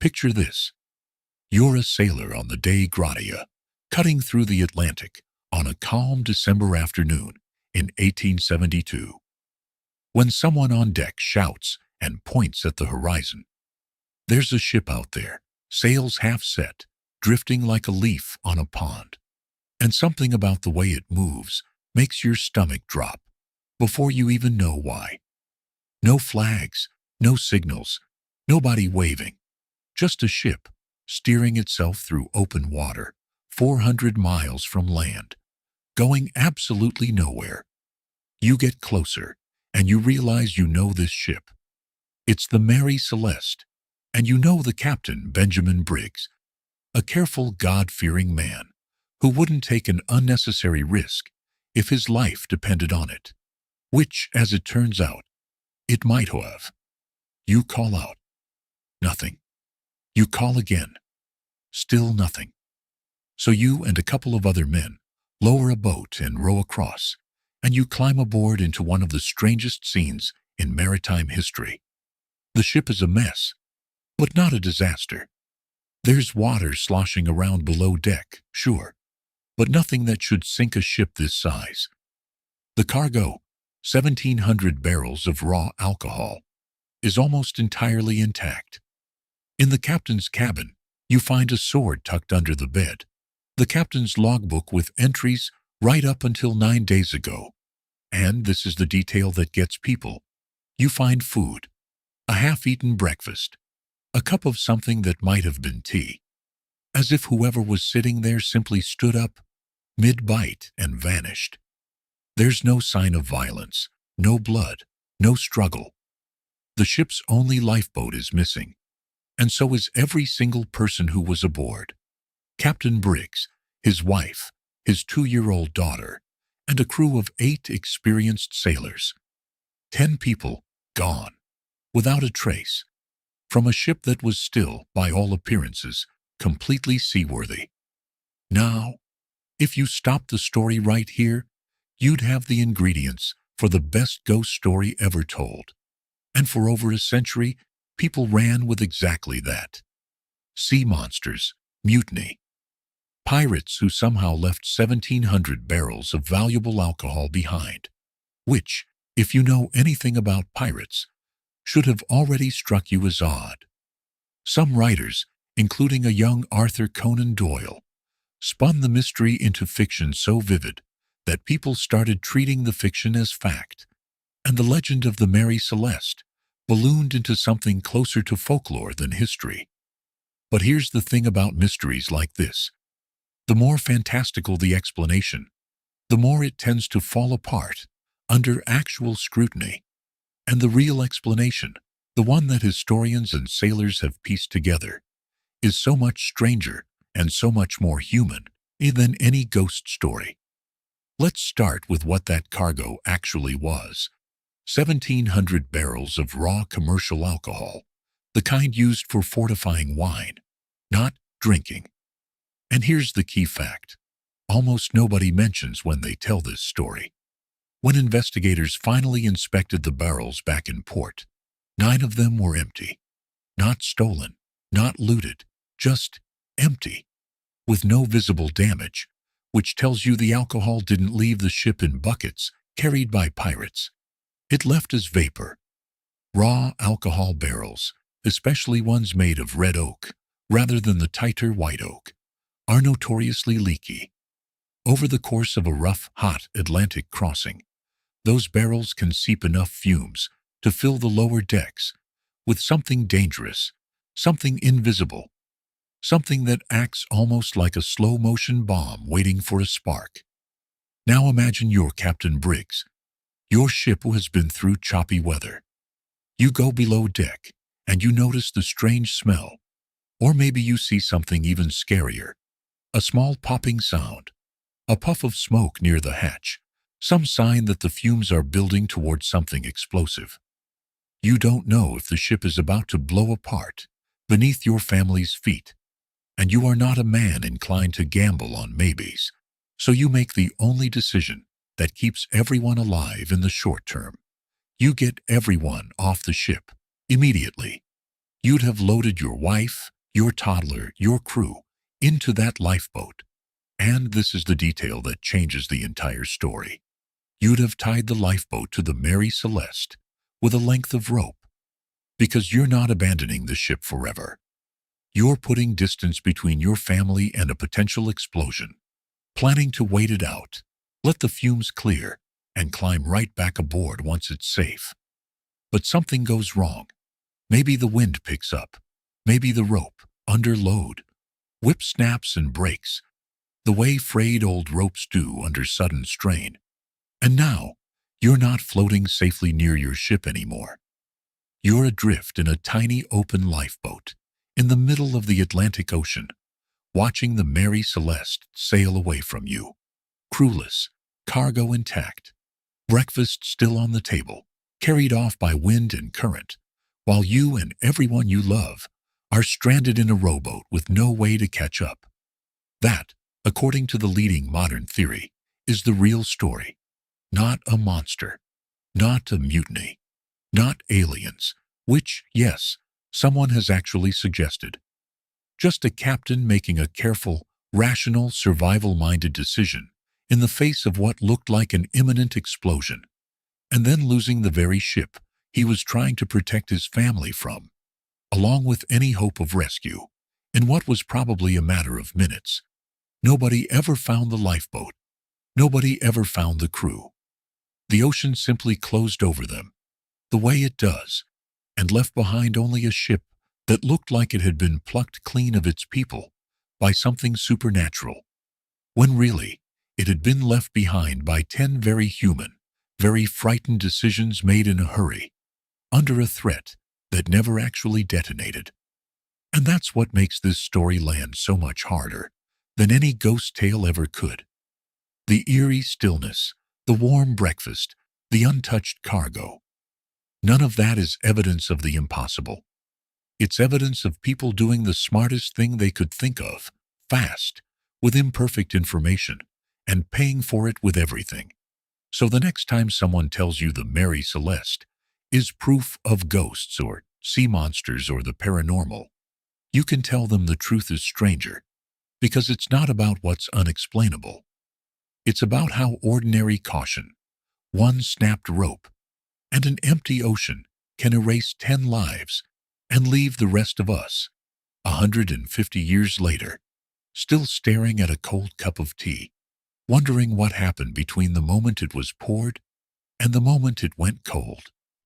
Picture this. You're a sailor on the Dei Gratia, cutting through the Atlantic on a calm December afternoon in 1872. When someone on deck shouts and points at the horizon, there's a ship out there, sails half set, drifting like a leaf on a pond. And something about the way it moves makes your stomach drop before you even know why. No flags, no signals, nobody waving, just a ship steering itself through open water, 400 miles from land, going absolutely nowhere. You get closer, and you realize you know this ship. It's the Mary Celeste, and you know the captain, Benjamin Briggs, a careful, God-fearing man who wouldn't take an unnecessary risk if his life depended on it, which, as it turns out, it might have. You call out. Nothing. You call again. Still nothing. So you and a couple of other men lower a boat and row across, and you climb aboard into one of the strangest scenes in maritime history. The ship is a mess, but not a disaster. There's water sloshing around below deck, sure, but nothing that should sink a ship this size. The cargo, 1,700 barrels of raw alcohol, is almost entirely intact. In the captain's cabin, you find a sword tucked under the bed, the captain's logbook with entries right up until 9 days ago. And this is the detail that gets people. You find food, a half-eaten breakfast, a cup of something that might have been tea, as if whoever was sitting there simply stood up mid-bite and vanished. There's no sign of violence, no blood, no struggle. The ship's only lifeboat is missing, and so is every single person who was aboard. Captain Briggs, his wife, his 2-year-old daughter, and a crew of 8 experienced sailors. 10 people gone, without a trace, from a ship that was still, by all appearances, completely seaworthy. Now, if you stopped the story right here, you'd have the ingredients for the best ghost story ever told. And for over a century, people ran with exactly that. Sea monsters, mutiny. Pirates who somehow left 1,700 barrels of valuable alcohol behind, which, if you know anything about pirates, should have already struck you as odd. Some writers, including a young Arthur Conan Doyle, spun the mystery into fiction so vivid that people started treating the fiction as fact, and the legend of the Mary Celeste ballooned into something closer to folklore than history. But here's the thing about mysteries like this. The more fantastical the explanation, the more it tends to fall apart under actual scrutiny. And the real explanation, the one that historians and sailors have pieced together, is so much stranger and so much more human than any ghost story. Let's start with what that cargo actually was. 1,700 barrels of raw commercial alcohol, the kind used for fortifying wine, not drinking. And here's the key fact. Almost nobody mentions when they tell this story. When investigators finally inspected the barrels back in port, 9 of them were empty. Not stolen, not looted, just empty, with no visible damage, which tells you the alcohol didn't leave the ship in buckets carried by pirates. It left as vapor. Raw alcohol barrels, especially ones made of red oak rather than the tighter white oak, are notoriously leaky. Over the course of a rough, hot Atlantic crossing, those barrels can seep enough fumes to fill the lower decks with something dangerous, something invisible, something that acts almost like a slow-motion bomb waiting for a spark. Now imagine you're Captain Briggs. Your ship has been through choppy weather. You go below deck, and you notice the strange smell. Or maybe you see something even scarier. A small popping sound. A puff of smoke near the hatch. Some sign that the fumes are building towards something explosive. You don't know if the ship is about to blow apart beneath your family's feet. And you are not a man inclined to gamble on maybes. So you make the only decision that keeps everyone alive in the short term. You get everyone off the ship immediately. You'd have loaded your wife, your toddler, your crew, into that lifeboat. And this is the detail that changes the entire story. You'd have tied the lifeboat to the Mary Celeste with a length of rope, because you're not abandoning the ship forever. You're putting distance between your family and a potential explosion, planning to wait it out, let the fumes clear, and climb right back aboard once it's safe. But something goes wrong. Maybe the wind picks up. Maybe the rope, under load, whip snaps and breaks, the way frayed old ropes do under sudden strain. And now, you're not floating safely near your ship anymore. You're adrift in a tiny open lifeboat in the middle of the Atlantic Ocean, watching the Mary Celeste sail away from you, crewless, cargo intact, breakfast still on the table, carried off by wind and current, while you and everyone you love are stranded in a rowboat with no way to catch up. That, according to the leading modern theory, is the real story. Not a monster, not a mutiny, not aliens, which, yes, someone has actually suggested. Just a captain making a careful, rational, survival-minded decision in the face of what looked like an imminent explosion, and then losing the very ship he was trying to protect his family from, along with any hope of rescue, in what was probably a matter of minutes. Nobody ever found the lifeboat. Nobody ever found the crew. The ocean simply closed over them, the way it does, and left behind only a ship that looked like it had been plucked clean of its people by something supernatural, when really it had been left behind by 10 very human, very frightened decisions made in a hurry, under a threat that never actually detonated. And that's what makes this story land so much harder than any ghost tale ever could. The eerie stillness, the warm breakfast, the untouched cargo. None of that is evidence of the impossible. It's evidence of people doing the smartest thing they could think of, fast, with imperfect information, and paying for it with everything. So the next time someone tells you the Mary Celeste is proof of ghosts or sea monsters or the paranormal, you can tell them the truth is stranger, because it's not about what's unexplainable. It's about how ordinary caution, one snapped rope, and an empty ocean can erase 10 lives and leave the rest of us, 150 years later, still staring at a cold cup of tea, wondering what happened between the moment it was poured and the moment it went cold.